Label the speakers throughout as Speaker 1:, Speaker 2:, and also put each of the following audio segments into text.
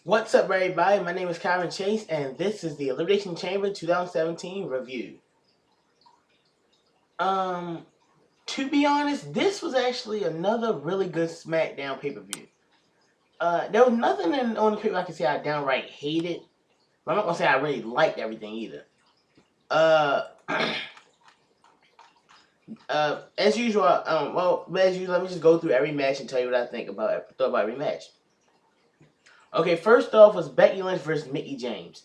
Speaker 1: What's up, everybody? My name is Kyron Chase, and this is the Elimination Chamber 2017 review. Um, to be honest, this was actually another really good SmackDown pay-per-view. There was nothing on the pay I can say I downright hated, but I'm not gonna say I really liked everything either. Uh, as usual, as usual, let me just go through every match and tell you what I thought about every match. Okay, first off was Becky Lynch versus Mickie James.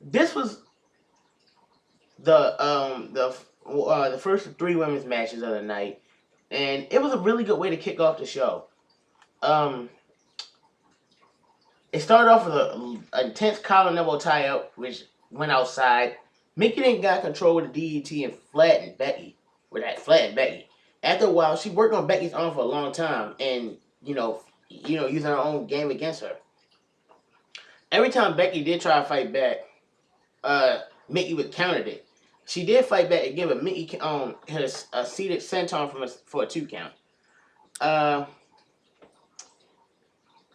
Speaker 1: This was the first three women's matches of the night, and it was a really good way to kick off the show. Um, it started off with an intense collar and elbow tie up, which went outside. Mickey then got control with the DDT and flattened Becky. After a while, she worked on Becky's arm for a long time, and using her own game against her. Every time Becky did try to fight back, Mickey would counter it. She did fight back again, but Mickey hit a seated senton for a 2 count.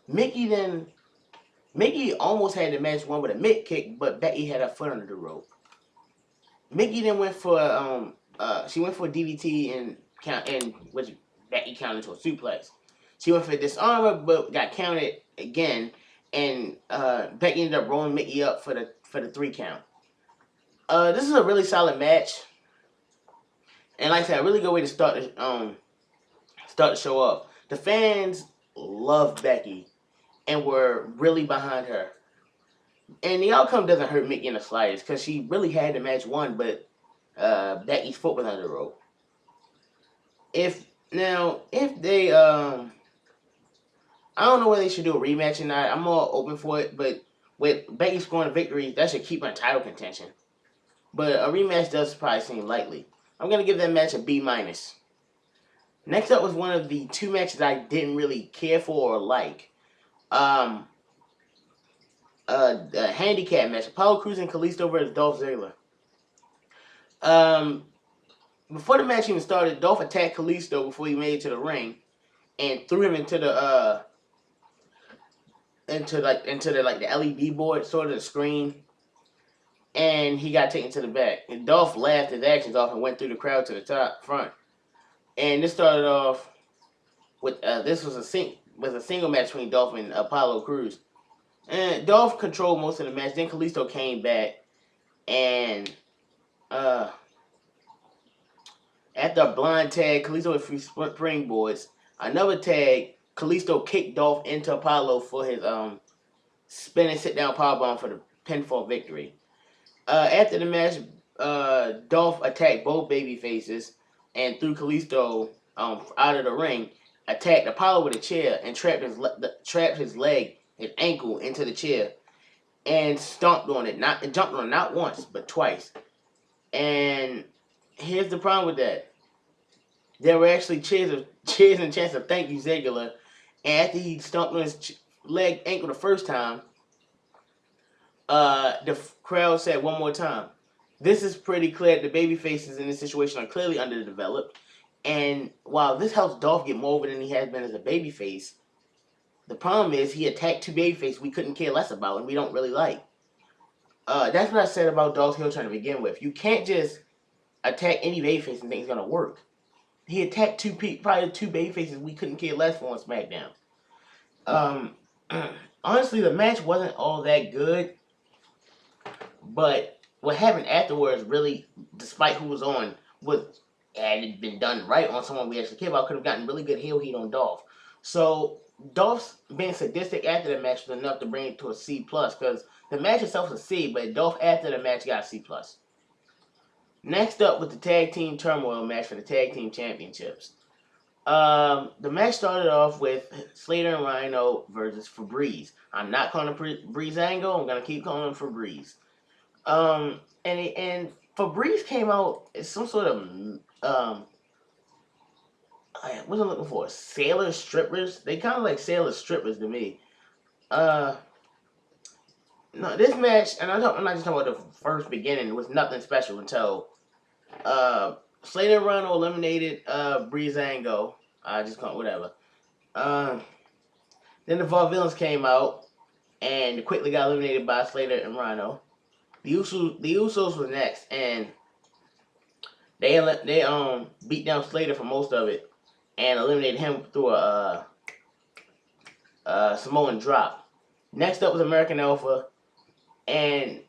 Speaker 1: Mickey almost had the match won with a mid kick, but Becky had her foot under the rope. Mickey then went for she went for a DDT and which Becky counted to a suplex. She went for a disarmer, but got counted again, and Becky ended up rolling Mickey up for the 3 count. This is a really solid match, and like I said, a really good way to start the show off. The fans loved Becky and were really behind her, and the outcome doesn't hurt Mickey in the slightest because she really had the match won, but Becky's foot was under the rope. If they I don't know whether they should do a rematch or not. I'm more open for it, but with Becky scoring a victory, that should keep her in title contention. But a rematch does probably seem likely. I'm going to give that match a B-. Next up was one of the 2 matches I didn't really care for or like. The handicap match. Apollo Crews and Kalisto versus Dolph Ziggler. Before the match even started, Dolph attacked Kalisto before he made it to the ring and threw him into the LED board, sort of the screen. And he got taken to the back. And Dolph laughed his actions off and went through the crowd to the front. And this started off with this was a single match between Dolph and Apollo Crews. And Dolph controlled most of the match. Then Kalisto came back, and after a blind tag, Kalisto with 3 springboards. Another tag, Kalisto kicked Dolph into Apollo for his spinning sit down powerbomb for the pinfall victory. After the match, Dolph attacked both baby faces and threw Kalisto out of the ring. Attacked Apollo with a chair and trapped his ankle into the chair, and stomped on it. Jumped on it not once but twice. And here's the problem with that: there were actually cheers and chants of "Thank you, Ziggler." And after he stomped on his ankle the first time, the crowd said one more time. This is pretty clear. The baby faces in this situation are clearly underdeveloped, and while this helps Dolph get more over than he has been as a babyface, the problem is he attacked 2 babyfaces we couldn't care less about and we don't really like. That's what I said about Dolph heel turn to begin with. You can't just attack any babyface and think it's gonna work. He attacked probably 2 babyfaces we couldn't care less for on SmackDown. Honestly, the match wasn't all that good. But what happened afterwards, really, despite who was on, had it been done right on someone we actually care about, could have gotten really good heel heat on Dolph. So Dolph's being sadistic after the match was enough to bring it to a C+, because the match itself was a C, but Dolph after the match got a C+. Next up was the tag team turmoil match for the tag team championships. The match started off with Slater and Rhino versus Febreze. I'm not calling him Breezango. I'm gonna keep calling him Febreze. And Febreze came out as some sort of I wasn't looking for sailor strippers. They kind of like sailor strippers to me. No, this match, and I'm not just talking about the first beginning. It was nothing special until Slater and Rhino eliminated Breezango. I just call it whatever. Then the Vaudevillains came out and quickly got eliminated by Slater and Rhino. The Usos was next, and they beat down Slater for most of it and eliminated him through a Samoan drop. Next up was American Alpha, and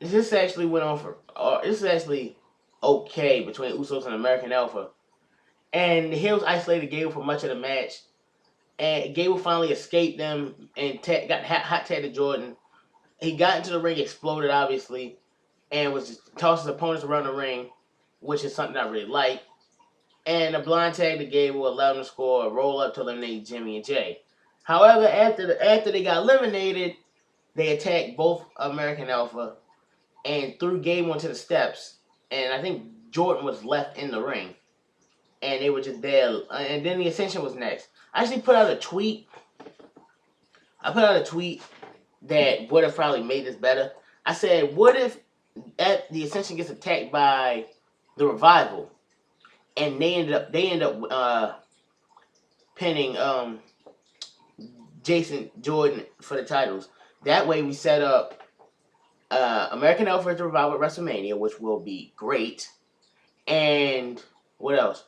Speaker 1: this actually went on for. This is actually okay between Usos and American Alpha. And the Heels isolated Gable for much of the match, and Gable finally escaped them and got hot tagged to Jordan. He got into the ring, exploded obviously, and was just tossing his opponents around the ring, which is something I really like. And a blind tag to Gable allowed him to score a roll up to eliminate Jimmy and Jay. However, after they got eliminated, they attacked both American Alpha and threw Gable into the steps. And I think Jordan was left in the ring, and they were just there. And then the Ascension was next. I actually put out a tweet. I put out a tweet that would have probably made this better. I said, what if the Ascension gets attacked by the Revival, and they end up pinning Jason Jordan for the titles. That way we set up American Alpha versus Revival at WrestleMania, which will be great. And what else?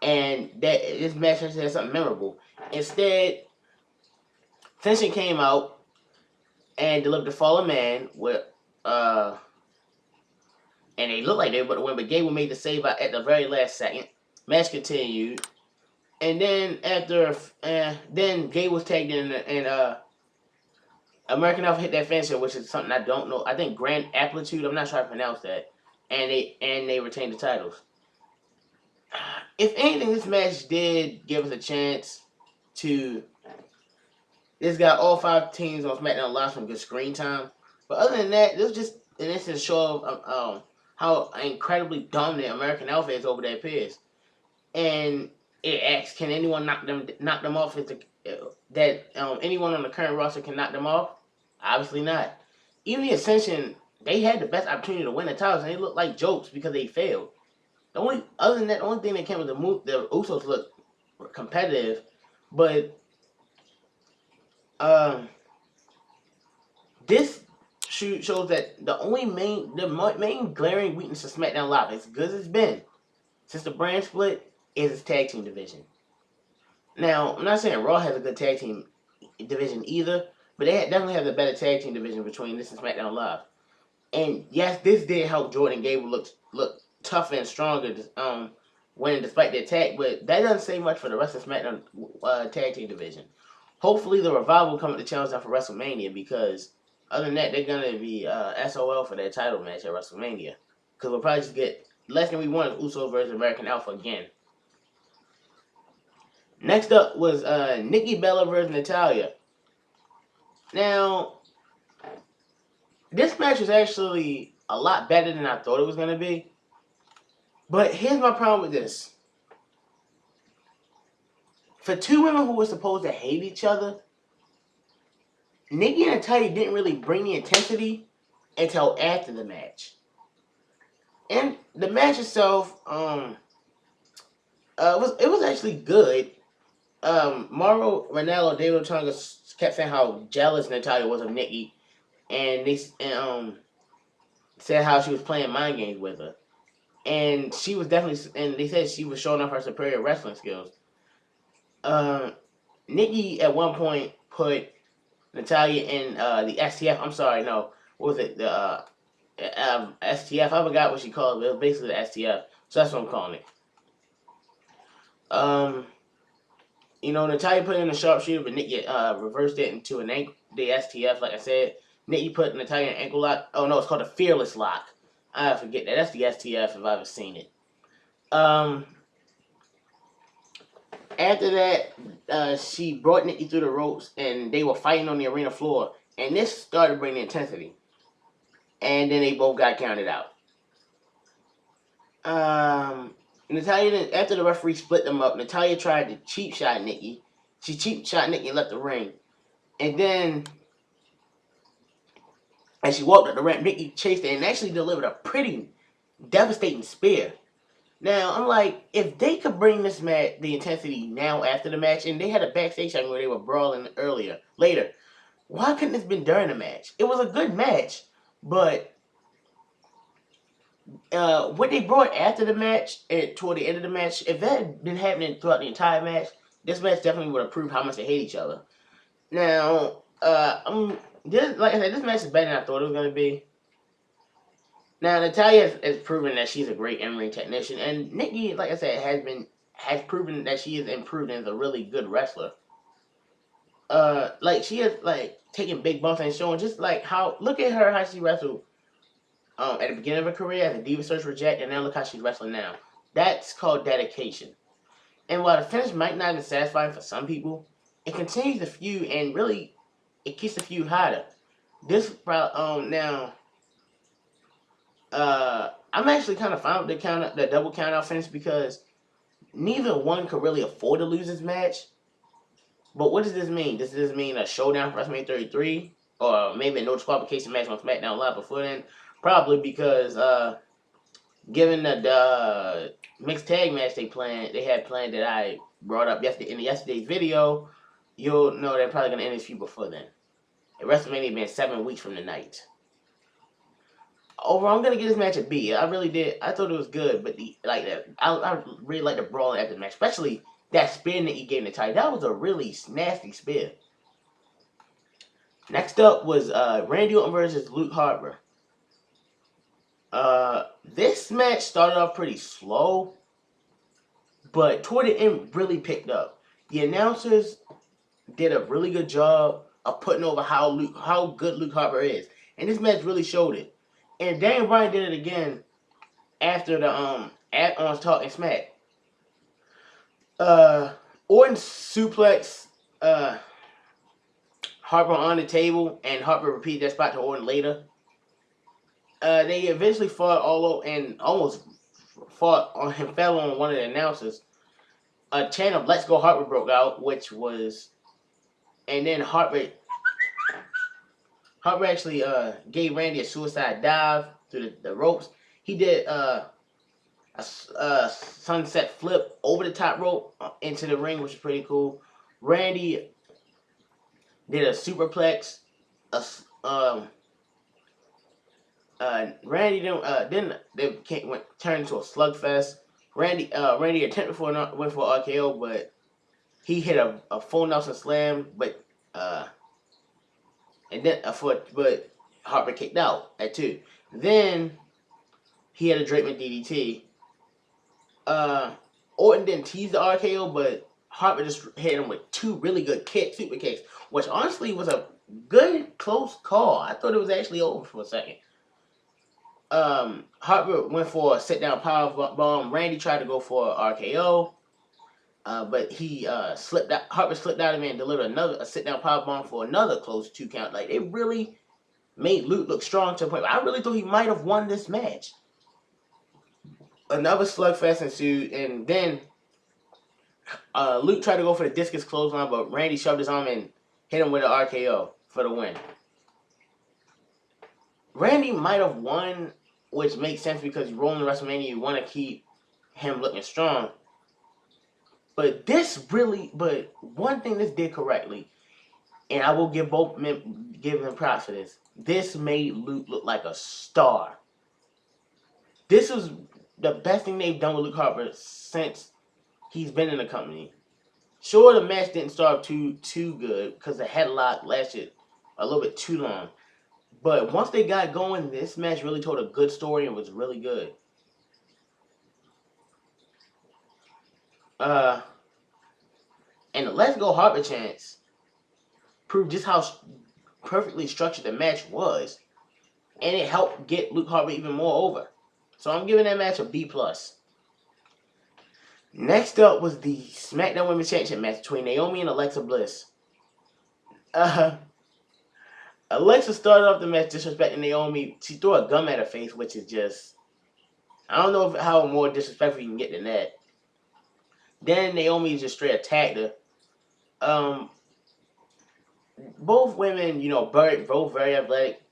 Speaker 1: And that this match has something memorable. Instead, Ascension came out and delivered the Fallen Man with and they looked like they were about to win, but Gable made the save at the very last second. Match continued, and then then Gable was tagged in, and American Alpha hit that finisher, which is something I don't know. I think Grand Amplitude. I'm not sure how to pronounce that. And they retained the titles. If anything, this match did give us a chance to. This got all 5 teams on SmackDown Live some good screen time. But other than that, this was just an instant show of how incredibly dominant American Alpha is over their peers. And it asks, can anyone knock them off? Anyone on the current roster can knock them off? Obviously not. Even the Ascension, they had the best opportunity to win the titles, and they looked like jokes because they failed. Other than that, the only thing that came with the Usos looked competitive, but this shows that the main glaring weakness of SmackDown Live, as good as it's been since the brand split, is its tag team division. Now, I'm not saying Raw has a good tag team division either, but they definitely have the better tag team division between this and SmackDown Live. And yes, this did help Jordan and Gable look tougher and stronger, winning despite the attack, but that doesn't say much for the rest of SmackDown tag team division. Hopefully, the Revival will come with the challenge down for WrestleMania, because other than that, they're gonna be SOL for their title match at WrestleMania, because we'll probably just get less than we wanted Usos versus American Alpha again. Next up was Nikki Bella versus Natalya. Now, this match was actually a lot better than I thought it was going to be. But here's my problem with this. For 2 women who were supposed to hate each other, Nikki and Natalya didn't really bring the intensity until after the match. And the match itself, it was actually good. Mauro Ranallo, David Otunga kept saying how jealous Natalya was of Nikki, and they said how she was playing mind games with her, and she was definitely. And they said she was showing off her superior wrestling skills. Nikki at one point put Natalya in the STF. I'm sorry, no, what was it? The STF. I forgot what she called it. It was basically the STF. So that's what I'm calling it. Natalya put in a sharpshooter, but Nikki reversed it into the STF, like I said. Nikki put Natalya in an ankle lock. Oh, no, it's called a fearless lock. I forget that. That's the STF if I've ever seen it. After that, she brought Nikki through the ropes, and they were fighting on the arena floor. And this started bringing intensity. And then they both got counted out. Natalya, after the referee split them up, Natalya tried to cheap shot Nikki. She cheap shot Nikki and left the ring. And then, as she walked up the ramp, Nikki chased her and actually delivered a pretty devastating spear. Now I'm like, if they could bring this match, the intensity now after the match, and they had a backstage segment where they were brawling later. Why couldn't this been during the match? It was a good match, but what they brought after the match and toward the end of the match, if that had been happening throughout the entire match, this match definitely would have proved how much they hate each other. Now, like I said, this match is better than I thought it was gonna be. Now, Natalia has proven that she's a great in-ring technician, and Nikki, like I said, has proven that she is improved and is a really good wrestler. Like she is like taking big bumps and showing just like how look at her how she wrestled at the beginning of her career as a Diva Search Reject, and now look how she's wrestling now. That's called dedication. And while the finish might not be satisfying for some people, it continues the feud and really it keeps the feud hotter. This now I'm actually kind of fine with the double count out finish because neither one could really afford to lose this match. But what does this mean? Does this mean a showdown for WrestleMania 33? Or maybe a no disqualification match on SmackDown Live before then? Probably because given the mixed tag match they had planned that I brought up in yesterday's video, you'll know they're probably gonna end this feud before then. And WrestleMania being 7 weeks from the night. Overall, I'm gonna give this match a B. I really did. I thought it was good, but I really like the brawl after the match, especially that spin that he gave the title. That was a really nasty spin. Next up was Randy Orton versus Luke Harper. This match started off pretty slow, but toward the end really picked up. The announcers did a really good job of putting over how good Luke Harper is, and this match really showed it. And Daniel Bryan did it again after the on Talking Smack. Orton suplex Harper on the table, and Harper repeated that spot to Orton later. They eventually fought all over and almost fought on him, fell on one of the announcers. A chant of "Let's Go Harper" broke out, and then Harper actually gave Randy a suicide dive through the ropes. He did a sunset flip over the top rope into the ring, which is pretty cool. Randy did a superplex. Randy then they turned into a slugfest. Randy attempted went for RKO, but he hit a full Nelson slam, but Harper kicked out at 2. Then he had a Drapeman DDT. Orton didn't tease the RKO, but Harper just hit him with 2 really good super kicks, which honestly was a good close call. I thought it was actually over for a second. Harper went for a sit-down power bomb. Randy tried to go for a RKO, but he slipped out. Harper slipped out of it and delivered a sit-down power bomb for another close 2 count. Like, it really made Luke look strong to the point where I really thought he might have won this match. Another slugfest ensued, and then Luke tried to go for the discus clothesline, but Randy shoved his arm and hit him with an RKO for the win. Randy might have won, which makes sense because you roll in WrestleMania, you want to keep him looking strong. But one thing this did correctly, and I will give them props for this. This made Luke look like a star. This was the best thing they've done with Luke Harper since he's been in the company. Sure, the match didn't start too good because the headlock lasted a little bit too long. But once they got going, this match really told a good story and was really good. And the Let's Go Harper chants proved just how perfectly structured the match was. And it helped get Luke Harper even more over. So I'm giving that match a B+. Next up was the SmackDown Women's Championship match between Naomi and Alexa Bliss. Alexa started off the match disrespecting Naomi. She threw a gum at her face, which is just... I don't know how more disrespectful you can get than that. Then Naomi just straight attacked her. Both women, both very athletic.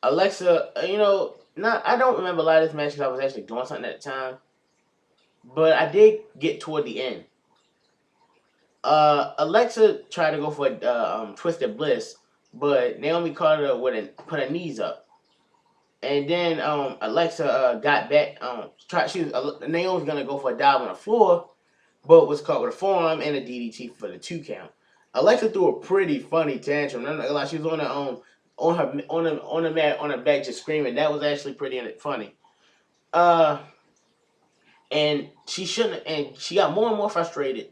Speaker 1: Alexa, Now I don't remember a lot of this match because I was actually doing something at the time, but I did get toward the end. Alexa tried to go for a twisted bliss, but Naomi caught her with put her knees up. And then Alexa got back. Naomi was gonna go for a dive on the floor, but was caught with a forearm and a DDT for the 2 count. Alexa threw a pretty funny tantrum. I'm not gonna lie, she was on her on the mat on her back just screaming. That was actually pretty funny. Uh, and she shouldn't. And she got more and more frustrated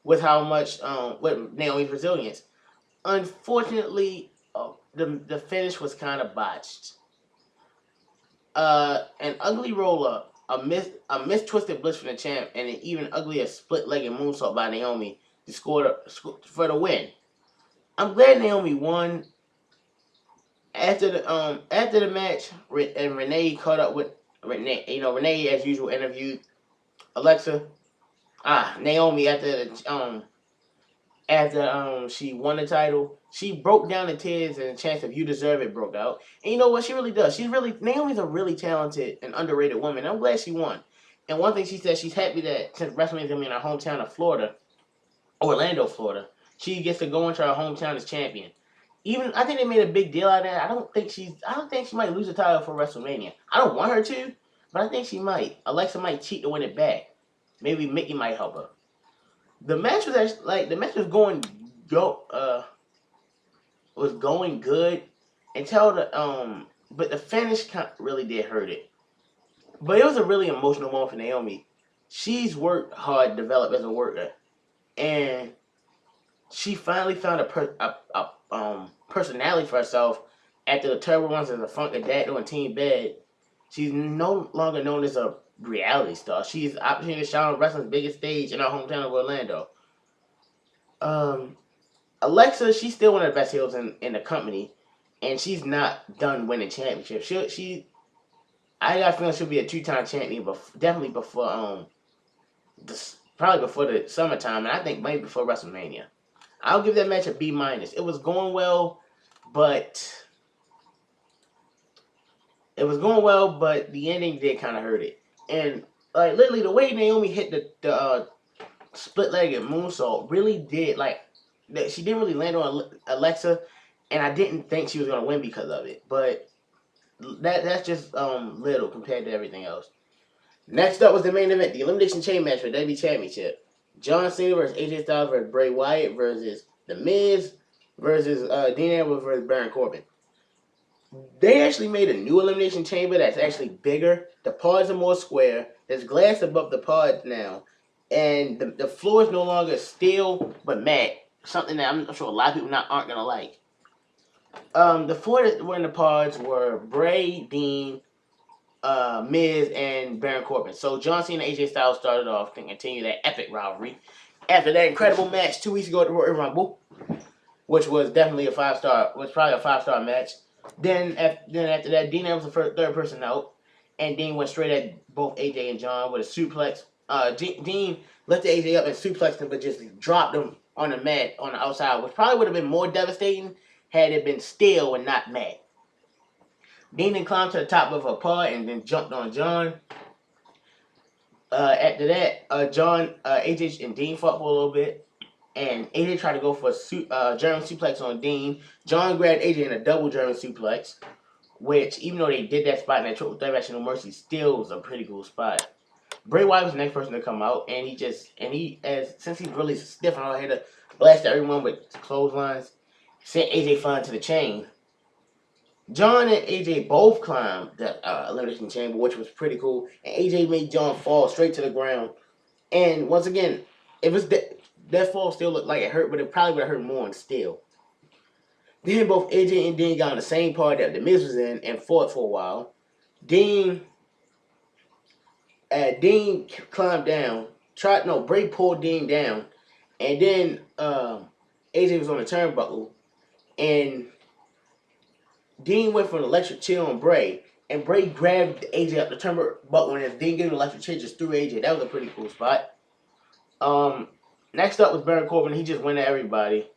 Speaker 1: with how much with Naomi's resilience. Unfortunately, the finish was kind of botched. An ugly roll up, a miss twisted bliss from the champ, and an even uglier split legged moonsault by Naomi to score for the win. I'm glad Naomi won. After the match, and Renee caught up with Renee. Renee as usual interviewed Alexa. Naomi after she won the title, she broke down in tears and a chance of "You Deserve It" broke out. And you know what? She really does. Naomi's a really talented and underrated woman. I'm glad she won. And one thing she said, she's happy that since WrestleMania's gonna be in her hometown of Florida, Orlando, Florida, she gets to go into her hometown as champion. Even I think they made a big deal out of that. I don't think she might lose the title for WrestleMania. I don't want her to, but I think she might. Alexa might cheat to win it back. Maybe Mickey might help her. The match was actually the match was going good until but the finish really did hurt it. But it was a really emotional moment for Naomi. She's worked hard, developed as a worker, and she finally found a personality for herself after the terrible runs as a Funkadactyl and Team Bad. She's no longer known as a reality star. She's opportunity to shine on wrestling's biggest stage in her hometown of Orlando. Um, Alexa, she's still one of the best heels in the company, and she's not done winning championships. I got a feeling she'll be a 2-time champion, but definitely before probably before the summertime, and I think maybe before WrestleMania. I'll give that match a B minus. It was going well, but the ending did kind of hurt it. And like literally, the way Naomi hit the split-legged moonsault really did she didn't really land on Alexa, and I didn't think she was gonna win because of it. But that's just little compared to everything else. Next up was the main event, the Elimination Chamber match for the WWE Championship. John Cena versus AJ Styles versus Bray Wyatt versus The Miz versus Dean Ambrose versus Baron Corbin. They actually made a new Elimination Chamber that's actually bigger. The pods are more square. There's glass above the pods now. And the floor is no longer steel but matte. Something that I'm sure a lot of people aren't going to like. The four that were in the pods were Bray, Dean, Miz, and Baron Corbin. So John Cena and AJ Styles started off to continue that epic rivalry. After that incredible match 2 weeks ago at the Royal Rumble, which was definitely probably a 5-star match. Then after that, Dean was the third person out, and Dean went straight at both AJ and John with a suplex. Dean lifted AJ up and suplexed him, but just dropped him on the mat on the outside, which probably would have been more devastating had it been steel and not matte. Dean then climbed to the top of a pod and then jumped on John. After that, AJ and Dean fought for a little bit, and AJ tried to go for a German suplex on Dean. John grabbed AJ in a double German suplex, which, even though they did that spot in that triple threat match, No Mercy, still was a pretty cool spot. Bray Wyatt was the next person to come out, and since he's really stiff and all, had to blast everyone with clotheslines, sent AJ flying to the chain. John and AJ both climbed the Elimination Chamber, which was pretty cool, and AJ made John fall straight to the ground. And once again, it was that fall still looked like it hurt, but it probably would have hurt more and still. Then both AJ and Dean got on the same part that The Miz was in and fought for a while. Dean climbed down. Bray pulled Dean down, and then AJ was on the turnbuckle, and Dean went for an electric chair on Bray, and Bray grabbed AJ up the turnbuckle, and as Dean gave him an electric chair, just threw AJ. That was a pretty cool spot. Next up was Baron Corbin. He just went at everybody.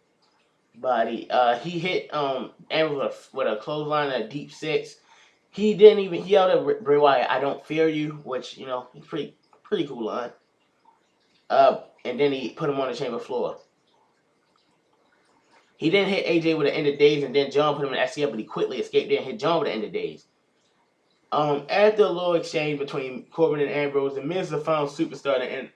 Speaker 1: He hit Ambrose with a clothesline and a deep six, He didn't even he yelled at Bray Wyatt, "I don't fear you," which he's pretty cool line. And then he put him on the chamber floor. He didn't hit AJ with the end of days, and then John put him in SCF, but he quickly escaped there and hit John with the end of days. After a little exchange between Corbin and Ambrose, the Miz is the final superstar,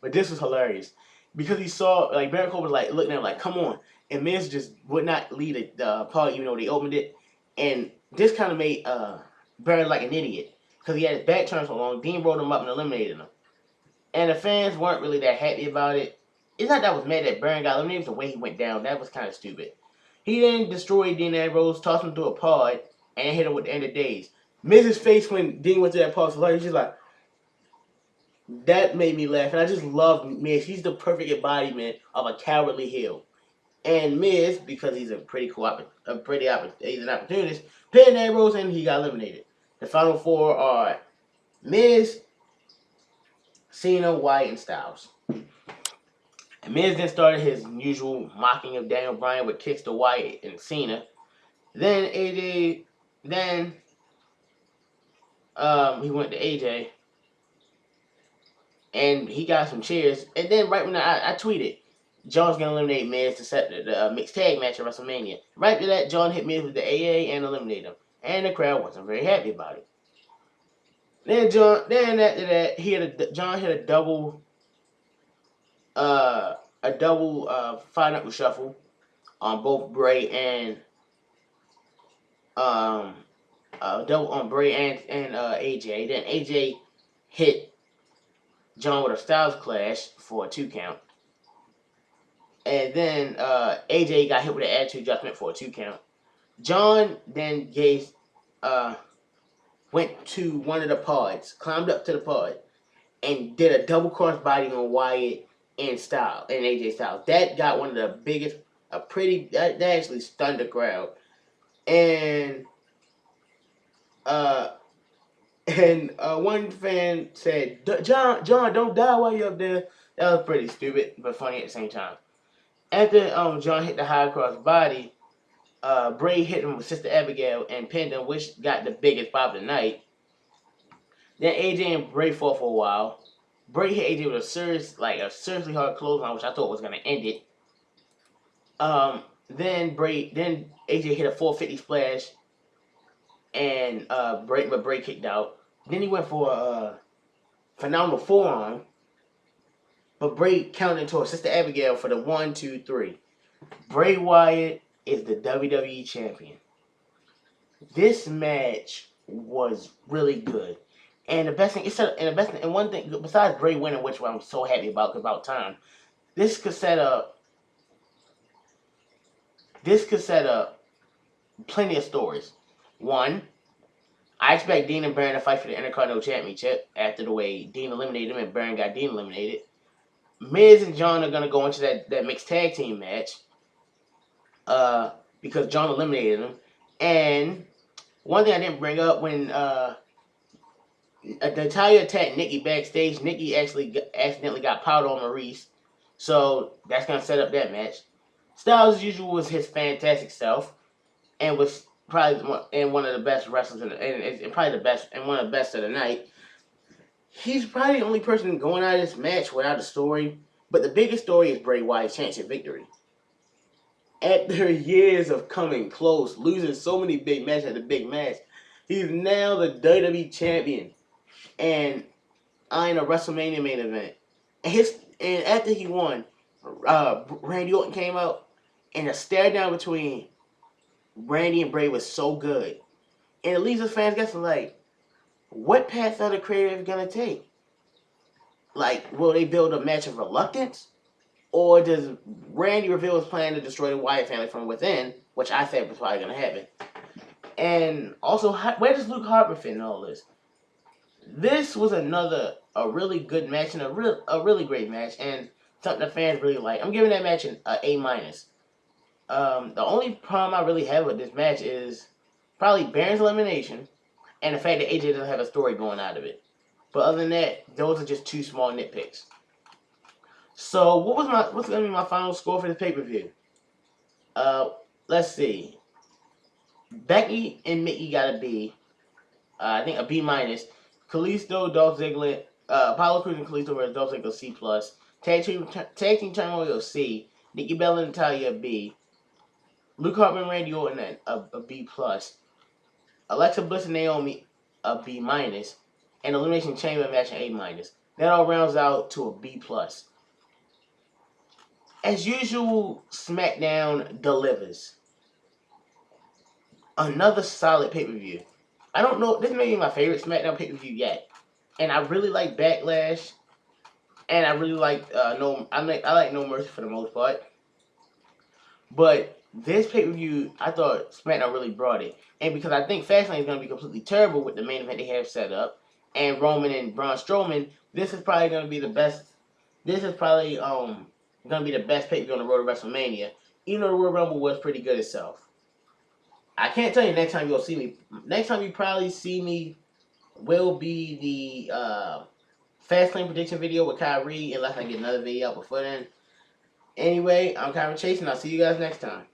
Speaker 1: but this was hilarious because he saw like Baron Corbin was like looking at him like, "Come on," and Miz just would not lead the party even though they opened it, and this kind of made Baron like an idiot because he had his back turned so long. Dean rolled him up and eliminated him, and the fans weren't really that happy about it. It's not that I was mad that Baron got eliminated; it was the way he went down. That was kind of stupid. He then destroyed Dean Ambrose, tossed him through a pod, and hit him with the end of days. Miz's face when Dean went to that pause was like, he's like, that made me laugh. And I just love Miz. He's the perfect embodiment of a cowardly heel. And Miz, because he's a pretty cool, he's an opportunist, pinned Ambrose and he got eliminated. The final four are Miz, Cena, Wyatt, and Styles. And Miz then started his usual mocking of Daniel Bryan with kicks to Wyatt and Cena. Then AJ, then he went to AJ, and he got some cheers. And then right when I tweeted, John's gonna eliminate Miz to set the mixed tag match at WrestleMania. Right after that, John hit Miz with the AA and eliminated him, and the crowd wasn't very happy about it. Then after that, John hit a double five knuckle shuffle on both Bray and double on Bray and AJ. Then AJ hit John with a Styles Clash for a 2 count. And then AJ got hit with an attitude adjustment for a 2 count. John then went to one of the pods, climbed up to the pod, and did a double crossbody on Wyatt and AJ Styles. That got one of the biggest, that actually stunned the crowd. And one fan said, John, don't die while you're up there. That was pretty stupid, but funny at the same time. After John hit the high cross body, Bray hit him with Sister Abigail and pinned him, which got the biggest pop of the night. Then AJ and Bray fought for a while. Bray hit AJ with a seriously hard clothesline, which I thought was gonna end it. Then AJ hit a 450 splash, and Bray kicked out. Then he went for a phenomenal forearm, but Bray counted into a Sister Abigail for the 1, 2, 3. Bray Wyatt is the WWE champion. This match was really good, and the best thing and one thing besides Bray winning, which I'm so happy about time, this could set up plenty of stories. One, I expect Dean and Baron to fight for the Intercontinental Championship after the way Dean eliminated him and Baron got Dean eliminated. Miz and John are gonna go into that mixed tag team match. Because John eliminated him. And one thing I didn't bring up, when Natalya attacked Nikki backstage, Nikki accidentally got powder on Maurice. So that's gonna set up that match. Styles, as usual, was his fantastic self, and was probably one of the best wrestlers and probably the best and one of the best of the night. He's probably the only person going out of this match without a story, but the biggest story is Bray Wyatt's championship victory. After years of coming close, losing so many big matches at the big match, he's now the WWE champion and in a WrestleMania main event. And after he won, Randy Orton came out, and the stare down between Randy and Bray was so good. And it leaves us fans guessing, like, what path are the creative gonna take? Like, will they build a match of reluctance? Or does Randy reveal his plan to destroy the Wyatt family from within, which I said was probably gonna happen? And also, where does Luke Harper fit in all this? This was a really good match and a really great match, and something the fans really like. I'm giving that match an A-. The only problem I really have with this match is probably Baron's elimination and the fact that AJ doesn't have a story going out of it. But other than that, those are just 2 small nitpicks. So what's gonna be my final score for the pay-per-view? Let's see. Becky and Mickey got a B. I think a B minus. Kalisto, Dolph Ziggler, Apollo Crews and Kalisto versus Dolph Ziggler C plus. Tag team turmoil C. Nikki Bella and Natalia B. Luke Hartman, Randy Orton a B plus. Alexa Bliss and Naomi a B minus, and Elimination Chamber match an A minus. That all rounds out to a B plus. As usual, SmackDown delivers another solid pay per view. I don't know. This may be my favorite SmackDown pay per view yet, and I really like Backlash, and I really like I like No Mercy for the most part. But this pay per view, I thought SmackDown really brought it, and because I think Fastlane is going to be completely terrible with the main event they have set up, and Roman and Braun Strowman, this is probably going to be the best. This is probably going to be the best pay per view on the road to WrestleMania, even though the Royal Rumble was pretty good itself. I can't tell you next time you'll see me. Next time you probably see me will be the Fastlane prediction video with Kyrie, unless I get another video out before then. Anyway, I'm Kyrie Chase, and I'll see you guys next time.